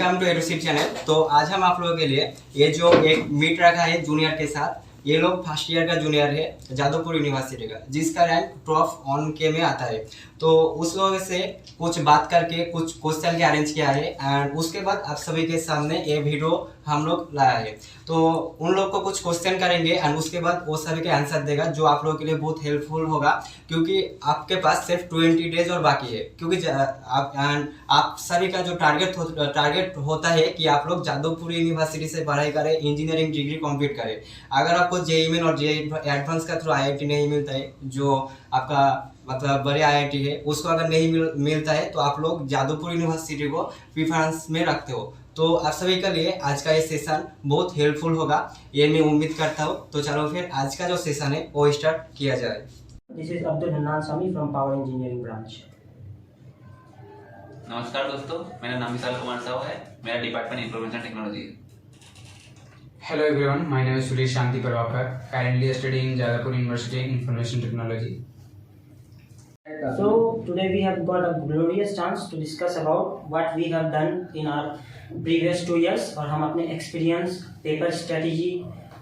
Welcome to एडुसिट channel. तो आज हम आप लोगों के लिए ये जो एक मीट रखा है जूनियर के साथ, ये लोग फर्स्ट ईयर का जूनियर है जादवपुर यूनिवर्सिटी का, जिसका रैंक 12 ऑन के में आता है। तो उस लोगों से कुछ बात करके कुछ क्वेश्चन के अरेंज किया है एंड उसके बाद आप सभी के सामने ये वीडियो हम लोग लाया है। तो उन लोग को कुछ क्वेश्चन करेंगे एंड उसके बाद वो सभी के आंसर देगा, जो आप लोगों के लिए बहुत हेल्पफुल होगा, क्योंकि आपके पास सिर्फ 20 डेज और बाकी है। क्योंकि आप सभी का जो टारगेट होता है कि आप लोग जादवपुर यूनिवर्सिटी से पढ़ाई करें, इंजीनियरिंग डिग्री कंप्लीट करें। अगर आपको जेईई मेन और जेईई एडवांस का थ्रू आईआईटी नहीं मिलता है, जो आपका मतलब बड़े आईआईटी है, उसको अगर नहीं मिलता है तो आप लोग जादवपुर यूनिवर्सिटी को प्रेफरेंस में रखते हो। तो आप सभी के लिए आज का ये सेशन बहुत हेल्पफुल होगा, ये मैं उम्मीद करता हूँ। तो चलो फिर आज का जो सेशन है वो स्टार्ट किया जाए। This is Abdul Hannan Sami from power engineering branch. नमस्कार दोस्तों, मेरा नाम विशाल कुमार साहू है, मेरा डिपार्टमेंट इंफॉर्मेशन टेक्नोलॉजी है। Hello everyone, my name is Suresh Shanti Parwakar, currently studying in Jadavpur University in Information Technology. So today we have got a glorious chance to discuss about what we have done in our previous 2 years और हम अपने experience, paper strategy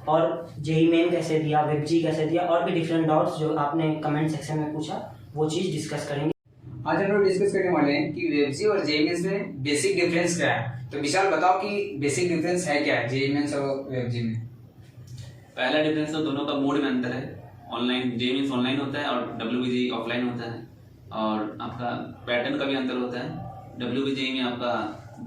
और JEE main कैसे दिया, वेबजी कैसे दिया और भी डिफरेंट डाउट्स जो आपने कमेंट सेक्शन में पूछा वो चीज़ डिस्कस करेंगे। आज हम लोग डिस्कस करने वाले हैं कि वेबजी और जेईई मेंस में बेसिक डिफरेंस क्या है। तो विशाल बताओ कि बेसिक डिफरेंस है क्या है जेईई मेंस और वेबजी में। पहला डिफरेंस तो दोनों का मोड में अंतर है। ऑनलाइन जेईई मेंस ऑनलाइन होता है और डब्ल्यूबीजी ऑफलाइन होता है, और आपका पैटर्न का भी अंतर होता है। डब्ल्यूबीजी में आपका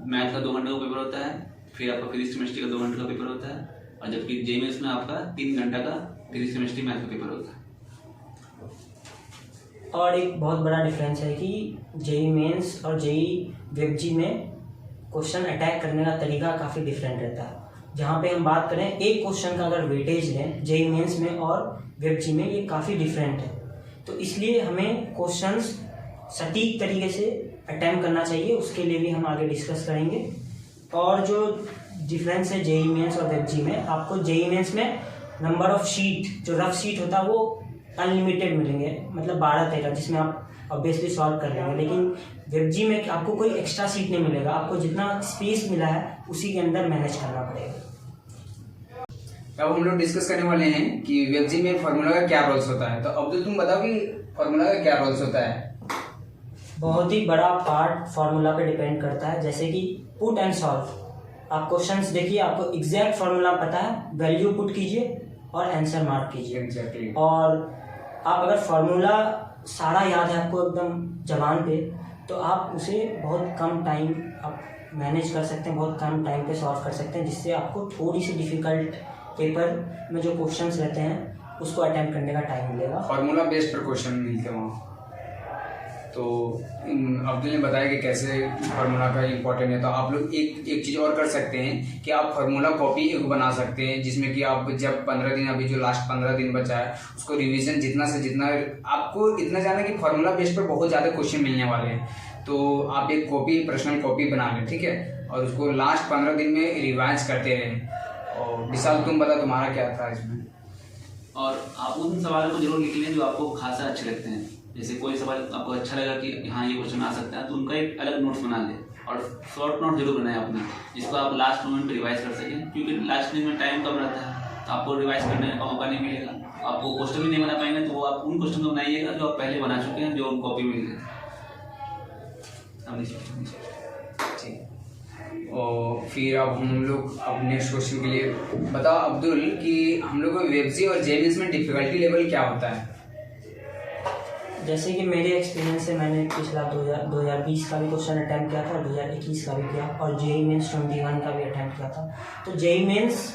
मैथ का 2 घंटे का पेपर होता है, फिर आपका फिजिक्स केमिस्ट्री का 2 घंटे का पेपर होता है, और जबकि जेईई मेंस में आपका 3 घंटा का फिजिक्स केमिस्ट्री मैथ का पेपर होता है। और एक बहुत बड़ा डिफरेंस है कि जेईई मेंस और जेईई वेबजी में क्वेश्चन अटैक करने का तरीका काफ़ी डिफरेंट रहता है। जहाँ पे हम बात करें एक क्वेश्चन का अगर वेटेज लें जेईई मेंस में और वेबजी में, ये काफ़ी डिफरेंट है। तो इसलिए हमें क्वेश्चंस सटीक तरीके से अटैम्प्ट करना चाहिए, उसके लिए भी हम आगे डिस्कस करेंगे। और जो डिफरेंस है जेईई मेंस और वेबजी में, आपको जेईई मेंस में नंबर ऑफ शीट, जो रफ शीट होता है वो अनलिमिटेड मिलेंगे, मतलब 12-13, जिसमें आप ऑब्वियसली सॉल्व कर लेंगे। लेकिन वेबजी में आपको कोई एक्स्ट्रा सीट नहीं मिलेगा, आपको जितना स्पेस मिला है उसी के अंदर मैनेज करना पड़ेगा। अब हम लोग डिस्कस करने वाले हैं कि वेबजी में फार्मूला का क्या रोल्स होता है। तो अब्दुल तुम बताओ कि फार्मूला का क्या रोल्स होता है। बहुत ही बड़ा पार्ट फार्मूला पे डिपेंड करता है, जैसे कि पुट एंड सॉल्व। आप क्वेश्चंस देखिए, आपको एग्जैक्ट फार्मूला पता है, वैल्यू पुट कीजिए और आंसर मार्क कीजिए। Exactly. और आप अगर फार्मूला सारा याद है आपको एकदम जबान पे, तो आप उसे बहुत कम टाइम आप मैनेज कर सकते हैं, बहुत कम टाइम पे सॉल्व कर सकते हैं, जिससे आपको थोड़ी सी डिफिकल्ट पेपर में जो क्वेश्चंस रहते हैं उसको अटेम्प्ट करने का टाइम मिलेगा। फार्मूला बेस्ड पर क्वेश्चन मिलते हैं वहाँ। तो अब्दुल ने बताया कि कैसे फार्मूला का इम्पोर्टेंट है। तो आप लोग एक चीज़ और कर सकते हैं कि आप फार्मूला कॉपी एक बना सकते हैं, जिसमें कि आप जब 15 दिन, अभी जो लास्ट 15 दिन बचा है, उसको रिवीजन जितना से जितना, आपको इतना जाना कि फार्मूला बेस पर बहुत ज़्यादा क्वेश्चन मिलने वाले हैं। तो आप एक कॉपी, पर्सनल कॉपी बना लें, ठीक है, और उसको लास्ट 15 दिन में रिवाइज करते रहें। और विशाल तुम बता तुम्हारा क्या था इसमें। और आप उन सवालों को जरूर लिख लें जो आपको खासा अच्छे लगते हैं। जैसे कोई सवाल आपको अच्छा लगा कि हाँ ये क्वेश्चन आ सकता है, तो उनका एक अलग नोट्स बना लें, और शॉर्ट नोट जरूर बनाएं अपना, जिसको आप लास्ट मोमेंट पे रिवाइज कर सकें। क्योंकि लास्ट में टाइम कम रहता है, तो आपको रिवाइज करने का मौका नहीं मिलेगा, आपको क्वेश्चन भी नहीं बना पाएंगे। तो आप उन क्वेश्चन को बनाइएगा जो आप पहले बना चुके हैं, जो उन कॉपी में लिखे। और फिर अब हम लोग अब नेक्स्ट क्वेश्चन के लिए बताओ अब्दुल कि हम लोग को वेबजी और जेईई मेंस में डिफिकल्टी लेवल क्या होता है। जैसे कि मेरे एक्सपीरियंस से मैंने पिछला 2020 का भी क्वेश्चन अटैम्प्ट किया था और 2021 का भी किया, और जेईई मेंस 21 का भी अटैम्प्ट किया था। तो जेईई मेंस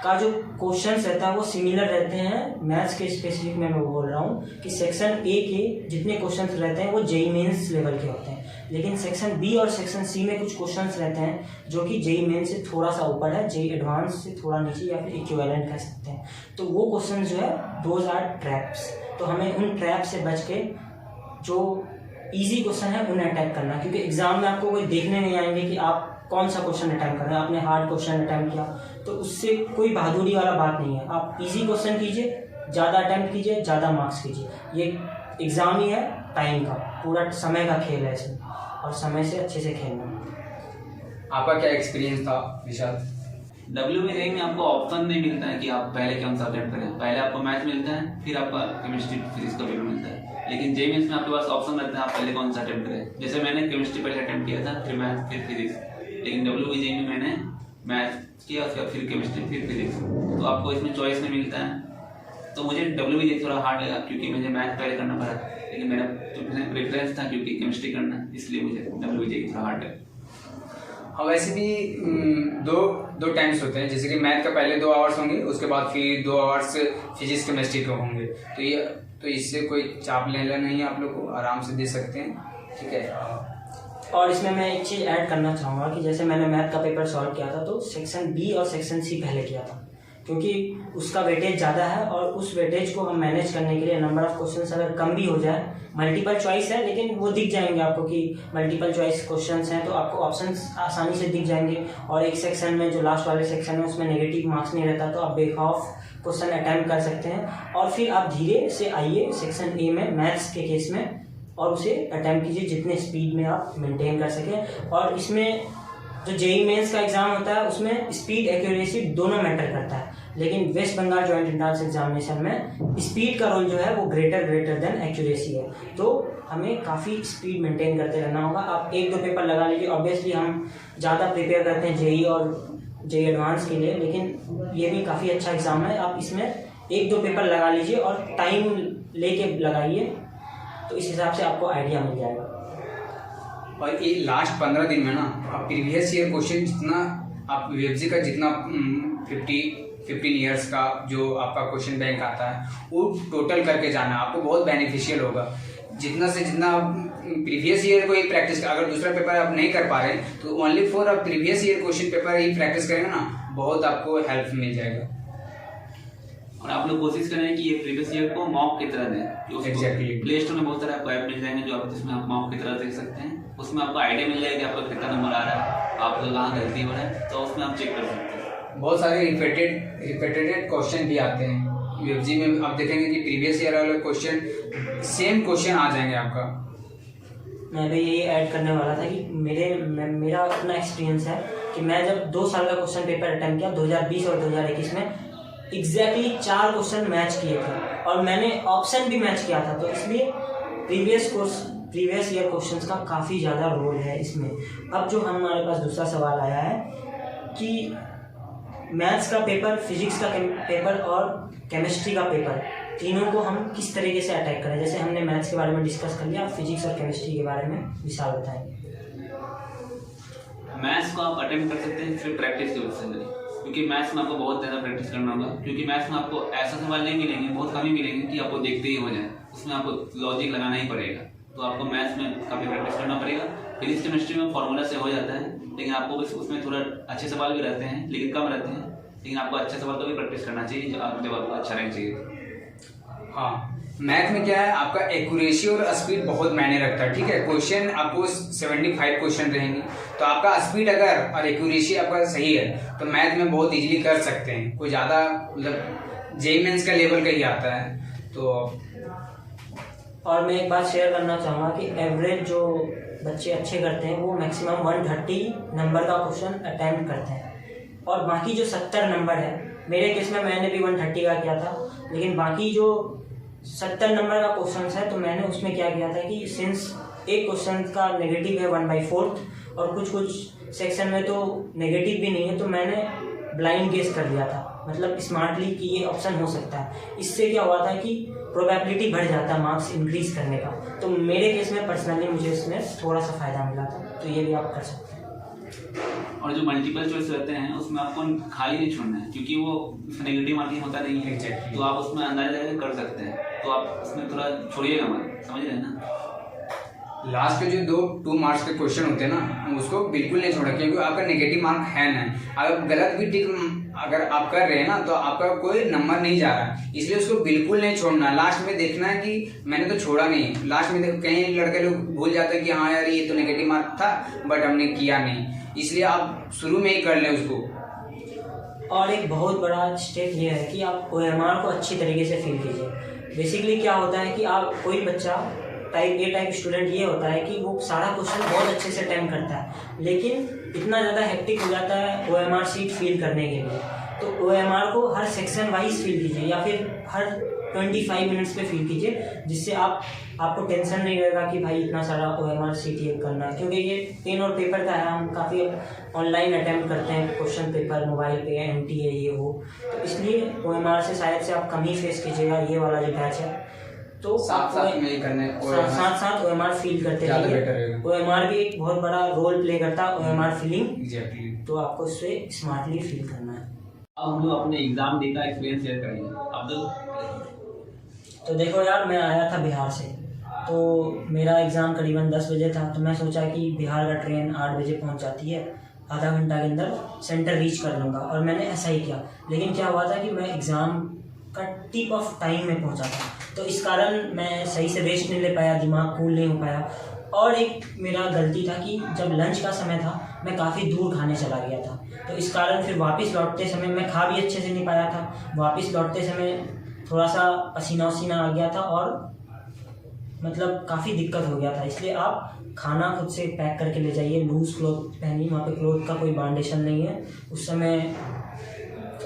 का जो क्वेश्चंस रहता है वो सिमिलर रहते हैं। मैथ्स के स्पेसिफिक में मैं बोल रहा हूँ कि सेक्शन ए के जितने क्वेश्चंस रहते हैं वो जेईई मेंस लेवल के होते हैं, लेकिन सेक्शन बी और सेक्शन सी में कुछ क्वेश्चंस रहते हैं जो कि जेईई मेंस से थोड़ा सा ऊपर है, जेईई एडवांस से थोड़ा नीचे, या फिर इक्विवेलेंट कह सकते हैं। तो वो क्वेश्चन जो है, दोज आर ट्रैप्स। तो हमें उन ट्रैप से बच के जो ईजी क्वेश्चन है उन्हें अटैक करना, क्योंकि एग्जाम में आपको कोई देखने नहीं आएंगे कि आप कौन सा क्वेश्चन अटैम्प्ट कर रहे हैं। आपने हार्ड क्वेश्चन अटैम्प्ट किया तो उससे कोई बहादुरी वाला बात नहीं है। आप इजी क्वेश्चन कीजिए, ज़्यादा अटैम्प्ट कीजिए, ज़्यादा मार्क्स कीजिए। ये एग्ज़ाम ही है टाइम का, पूरा समय का खेल है इसमें, और समय से अच्छे से खेलना। आपका क्या एक्सपीरियंस था विशाल? WBJEE में आपको ऑप्शन नहीं मिलता है कि आप पहले कौन सा अटेम्प्ट करें। पहले आपको मैथ मिलता है, फिर आपका केमिस्ट्री फिजिक्स का पेपर मिलता है। लेकिन JEE मेंस में आपके पास ऑप्शन रहता है आप पहले कौन सा अटेम्प्ट करें। जैसे मैंने केमिस्ट्री पहले अटेम्प्ट किया था, फिर मैथ, फिर फिजिक्स। लेकिन WBJEE में मैंने मैथ किया, फिर केमिस्ट्री, फिर फिजिक्स। तो आपको इसमें चॉइस नहीं मिलता है। तो मुझे WBJEE थोड़ा हार्ड लगा क्योंकि मुझे मैथ पहले करना पड़ा, लेकिन मेरा प्रेफरेंस था क्योंकि केमिस्ट्री करना, इसलिए मुझे WBJEE थोड़ा हार्ड लगा। हाँ, वैसे भी दो टाइम्स होते हैं, जैसे कि मैथ का पहले 2 आवर्स होंगे, उसके बाद फिर 2 आवर्स फिजिक्स केमिस्ट्री के होंगे। तो इससे कोई चाप लेना नहीं है, आप लोग को आराम से दे सकते हैं, ठीक है। और इसमें मैं एक चीज़ ऐड करना चाहूँगा कि जैसे मैंने मैथ का पेपर सॉल्व किया था तो सेक्शन बी और सेक्शन सी पहले किया था, क्योंकि उसका वेटेज ज़्यादा है और उस वेटेज को हम मैनेज करने के लिए नंबर ऑफ क्वेश्चंस अगर कम भी हो जाए, मल्टीपल चॉइस है लेकिन वो दिख जाएंगे आपको कि मल्टीपल चॉइस क्वेश्चंस हैं, तो आपको ऑप्शंस आसानी से दिख जाएंगे। और एक सेक्शन में जो लास्ट वाले सेक्शन है उसमें नेगेटिव मार्क्स नहीं रहता, तो आप बेखौफ क्वेश्चन अटैम्प्ट कर सकते हैं। और फिर आप धीरे से आइए सेक्शन ए में मैथ्स के केस में और उसे अटैम्प्ट कीजिए जितने स्पीड में आप मेंटेन कर सकें। और इसमें जो JEE मेंस का एग्ज़ाम होता है उसमें स्पीड एक्यूरेसी दोनों मैटर करता है, लेकिन West Bengal joint entrance examination में स्पीड का रोल जो है वो ग्रेटर देन एक्यूरेसी है। तो हमें काफ़ी स्पीड मेंटेन करते रहना होगा। आप 1-2 पेपर लगा लीजिए। ऑब्वियसली हम ज़्यादा प्रिपेयर करते हैं JEE और JEE एडवांस के लिए, लेकिन ये भी काफ़ी अच्छा एग्ज़ाम है। आप इसमें 1-2 पेपर लगा लीजिए और टाइम लेके लगाइए, तो इस हिसाब से आपको आइडिया मिल जाएगा। और ये लास्ट 15 दिन में ना आप प्रीवियस ईयर क्वेश्चन जितना आप वेबजी का जितना 15 ईयर्स का जो आपका क्वेश्चन बैंक आता है वो टोटल करके जाना आपको बहुत बेनिफिशियल होगा। जितना से जितना प्रीवियस ईयर को ही प्रैक्टिस, अगर दूसरा पेपर आप नहीं कर पा रहे तो ओनली फॉर आप प्रीवियस ईयर क्वेश्चन पेपर ही प्रैक्टिस करेंगे ना, बहुत आपको हेल्प मिल जाएगा। और आप लोग कोशिश करें कि ये प्रीवियस ईयर को मॉक की तरह दें। Exactly. प्ले स्टोर में बहुत सारे आपको ऐप मिल जाएंगे जो आप जिसमें आप मॉक की तरह देख सकते हैं। उसमें आपको आइडिया मिल जाएगा कि आपका कितना नंबर आ रहा है, आपका कहाँ गलती हो रहा है, तो उसमें आप चेक कर सकते हैं। बहुत सारे रिपीटेड क्वेश्चन भी आते हैं यूएफजी में। आप देखेंगे कि प्रीवियस ईयर वाले क्वेश्चन सेम क्वेश्चन आ जाएंगे आपका। मैं भी यही ऐड करने वाला था कि मेरा अपना एक्सपीरियंस है कि मैं जब 2 साल का क्वेश्चन पेपर अटेम्प्ट किया 2020 और 2021 में, एग्जैक्टली 4 क्वेश्चन मैच किए थे और मैंने ऑप्शन भी मैच किया था। तो इसलिए प्रीवियस ईयर क्वेश्चंस का काफ़ी ज़्यादा रोल है इसमें। अब जो हमारे पास दूसरा सवाल आया है कि मैथ्स का पेपर, फिजिक्स का पेपर और केमिस्ट्री का पेपर, तीनों को हम किस तरीके से अटैक करें। जैसे हमने मैथ्स के बारे में डिस्कस कर लिया, फिजिक्स और केमिस्ट्री के बारे में विशाल बताएंगे। मैथ्स को आप अटेम्प्ट कर सकते हैं फिर प्रैक्टिस की वजह से, क्योंकि मैथ्स में आपको बहुत ज़्यादा प्रैक्टिस करना होगा। क्योंकि मैथ्स में आपको ऐसा सवाल नहीं मिलेंगे, बहुत कम ही मिलेंगे कि आपको देखते ही हो जाए, उसमें आपको लॉजिक लगाना ही पड़ेगा। तो आपको मैथ्स में काफ़ी प्रैक्टिस करना पड़ेगा। फिजिक्स केमिस्ट्री में फॉर्मूला से हो जाता है, लेकिन आपको उसमें थोड़ा अच्छे सवाल भी रहते हैं लेकिन कम रहते हैं, लेकिन आपको अच्छे सवाल का भी प्रैक्टिस करना चाहिए जब आपको अच्छा रहना चाहिए। हाँ, मैथ में क्या है आपका एक्यूरेसी और स्पीड बहुत मायने रखता है, ठीक है। क्वेश्चन आपको 75 क्वेश्चन रहेंगे, तो आपका स्पीड अगर और एक्यूरेसी आपका सही है तो मैथ में बहुत इजीली कर सकते हैं। कोई ज़्यादा मतलब JEE मेंस का लेवल का ही आता है। तो और मैं एक बात शेयर करना चाहूँगा कि एवरेज जो बच्चे अच्छे करते हैं वो मैक्सिमम 130 नंबर का क्वेश्चन अटैम्प्ट करते हैं, और बाकी जो 70 नंबर है, मेरे केस में मैंने भी 130 का किया था, लेकिन बाकी जो 70 नंबर का क्वेश्चन है तो मैंने उसमें क्या किया था कि सिंस एक क्वेश्चन का नेगेटिव है 1/4 और कुछ सेक्शन में तो नेगेटिव भी नहीं है, तो मैंने ब्लाइंड गेस कर लिया था, मतलब स्मार्टली कि ये ऑप्शन हो सकता है। इससे क्या हुआ था कि प्रोबेबिलिटी बढ़ जाता है मार्क्स इंक्रीज करने का। तो मेरे केस में पर्सनली मुझे इसमें थोड़ा सा फ़ायदा मिला था, तो ये भी आप कर सकते हैं। और जो मल्टीपल चॉइस रहते हैं उसमें आपको खाली नहीं छोड़ना है, क्योंकि वो नेगेटिव मार्किंग होता नहीं है। Exactly. तो आप उसमें अंदाजा लगा कर सकते हैं, तो आप उसमें थोड़ा छोड़िएगा मत, समझ रहे हैं ना। लास्ट के जो 2 मार्क्स के क्वेश्चन होते हैं ना, उसको बिल्कुल नहीं छोड़ा, क्योंकि आपका नेगेटिव मार्क है ना। अगर गलत भी टिक अगर आप कर रहे हैं ना तो आपका कोई नंबर नहीं जा रहा, इसलिए उसको बिल्कुल नहीं छोड़ना। लास्ट में देखना है कि मैंने तो छोड़ा नहीं। लास्ट में कहीं लड़के लोग भूल जाते हैं कि हाँ यार ये तो नेगेटिव मार्क था बट हमने किया नहीं, इसलिए आप शुरू में ही कर लें उसको। और एक बहुत बड़ा स्टेप ये है कि आप OMR को अच्छी तरीके से फील कीजिए। बेसिकली क्या होता है कि आप कोई बच्चा टाइप ए टाइप स्टूडेंट ये होता है कि वो सारा क्वेश्चन बहुत अच्छे से अटेम्प्ट करता है, लेकिन इतना ज़्यादा हेक्टिक हो जाता है OMR शीट फिल करने के लिए। तो OMR को हर सेक्शन वाइज फिल कीजिए या फिर हर 25 मिनट्स पे फिल कीजिए, जिससे आपको टेंशन नहीं रहेगा कि भाई इतना सारा OMR शीट ये करना है, क्योंकि ये पेन और पेपर का है। हम काफ़ी ऑनलाइन अटेम्प्ट करते हैं क्वेश्चन पेपर मोबाइल पे, NTA ये वो, तो इसलिए OMR से शायद से आप कम ही फेस कीजिएगा ये वाला जो बैच है। तो साथ में ही करने साथ OMR फील करते ज़्यादा रहिए। बेटर रहेगा। OMR भी एक बहुत बड़ा रोल प्ले करता है OMR फिलिंग, एग्जैक्टली। तो आपको उससे स्मार्टली फील करना है। अब हम लोग अपने एग्जाम डे का एक्सपीरियंस शेयर करेंगे अब्दुल। तो देखो यार, मैं आया था बिहार से, तो मेरा एग्ज़ाम करीबन 10 बजे था। तो मैं सोचा कि बिहार का ट्रेन 8 बजे पहुंच जाती है, आधा घंटा के अंदर सेंटर रीच कर लूँगा, और मैंने ऐसा ही किया। लेकिन क्या हुआ था कि मैं एग्ज़ाम का टिप ऑफ टाइम में पहुंचा था, तो इस कारण मैं सही से रेस्ट नहीं ले पाया, दिमाग कूल नहीं हो पाया। और एक मेरा गलती था कि जब लंच का समय था मैं काफ़ी दूर खाने चला गया था, तो इस कारण फिर वापस लौटते समय मैं खा भी अच्छे से नहीं पाया था। वापस लौटते समय थोड़ा सा पसीना वसीना आ गया था और मतलब काफ़ी दिक्कत हो गया था। इसलिए आप खाना खुद से पैक करके ले जाइए, लूज़ क्लॉथ पहनिए, वहाँ पे क्लॉथ का कोई बाउंडेशन नहीं है। उस समय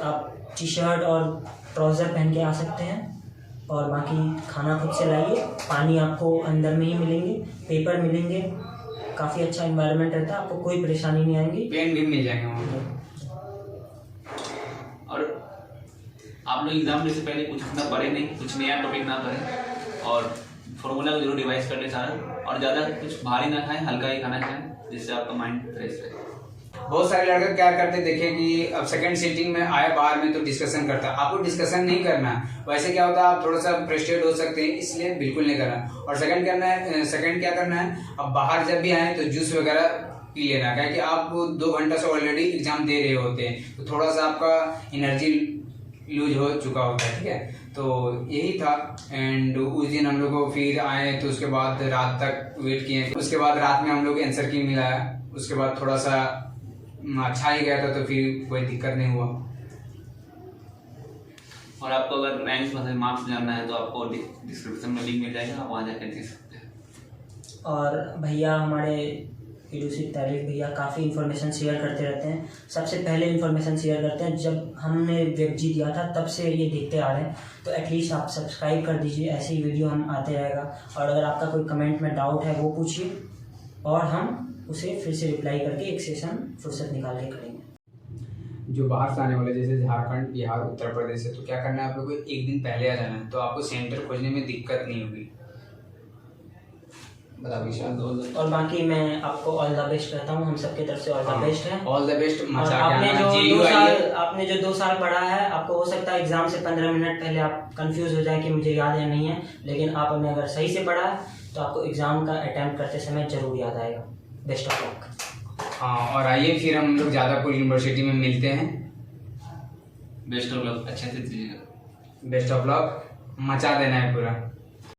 आप टी-शर्ट और ट्राउज़र पहन के आ सकते हैं, और बाकी खाना खुद से लाइए। पानी आपको अंदर में ही मिलेंगे, पेपर मिलेंगे, काफ़ी अच्छा एनवायरनमेंट रहता है, आपको कोई परेशानी नहीं आएगी। पेन भी मिल जाएंगे वहाँ पे। और आप लोग एग्जाम देने से पहले कुछ इतना पढ़े नहीं, कुछ नया टॉपिक ना पढ़ें, और फॉर्मूला को जरूर रिवाइज कर ले सारा, और ज़्यादा कुछ भारी ना खाएं, हल्का ही खाना खाएं, जिससे आपका माइंड फ्रेश रहे। बहुत सारे लड़के क्या करते देखे कि अब सेकंड सीटिंग में आए बाहर में तो डिस्कशन करता है। आपको डिस्कशन नहीं करना है, वैसे क्या होता है आप थोड़ा सा फ्रस्ट्रेट हो सकते हैं, इसलिए बिल्कुल नहीं करना। और सेकंड क्या करना है, अब बाहर जब भी आए तो जूस वगैरह पी लेना, क्योंकि आप 2 घंटा से ऑलरेडी एग्जाम दे रहे होते हैं, तो थोड़ा सा आपका एनर्जी लूज हो चुका होता है। ठीक है, तो यही था। एंड उस दिन हम लोग को फिर आए तो उसके बाद रात तक वेट किए, उसके बाद रात में हम लोग आंसर की मिला, उसके बाद थोड़ा सा अच्छा ही गया था, तो फिर कोई दिक्कत नहीं हुआ। और आपको अगर रैंक मार्क्स जानना है तो आपको डिस्क्रिप्शन में लिंक मिल जाएगा, आप वहाँ जाकर देख सकते हैं। और भैया हमारे यूडूसी तारिक भैया काफ़ी इन्फॉर्मेशन शेयर करते रहते हैं। सबसे पहले इन्फॉर्मेशन शेयर करते हैं जब हमने वेबजी दिया था, तब से ये देखते आ रहे हैं। तो एटलीस्ट आप सब्सक्राइब कर दीजिए, ऐसी वीडियो हम आते रहेगा। और अगर आपका कोई कमेंट में डाउट है वो पूछिए, और हम उसे फिर से रिप्लाई करके एक सेशन फुर्सत निकाल के करेंगे। जो बाहर से आने वाले जैसे झारखंड, बिहार, उत्तर प्रदेश से, तो क्या करना है आप लोग को, एक दिन पहले आ जाना है, तो आपको सेंटर खोजने में दिक्कत नहीं होगी। बता विशाल। और बाकी मैं आपको ऑल द बेस्ट कहता हूँ, हम सबके तरफ से ऑल द बेस्ट है। All the best. आपने जो 2 साल पढ़ा है, आपको हो सकता है एग्जाम से 15 मिनट पहले आप कंफ्यूज हो जाए कि मुझे याद है नहीं है, लेकिन आपने अगर सही से पढ़ा है तो आपको एग्जाम का अटेम्प्ट करते समय जरूर याद आएगा। Best of luck. हाँ, और आइए फिर हम लोग जादवपुर यूनिवर्सिटी में मिलते हैं। बेस्ट ऑफ लक, अच्छे से दीजिएगा। बेस्ट ऑफ लक, मचा देना है पूरा।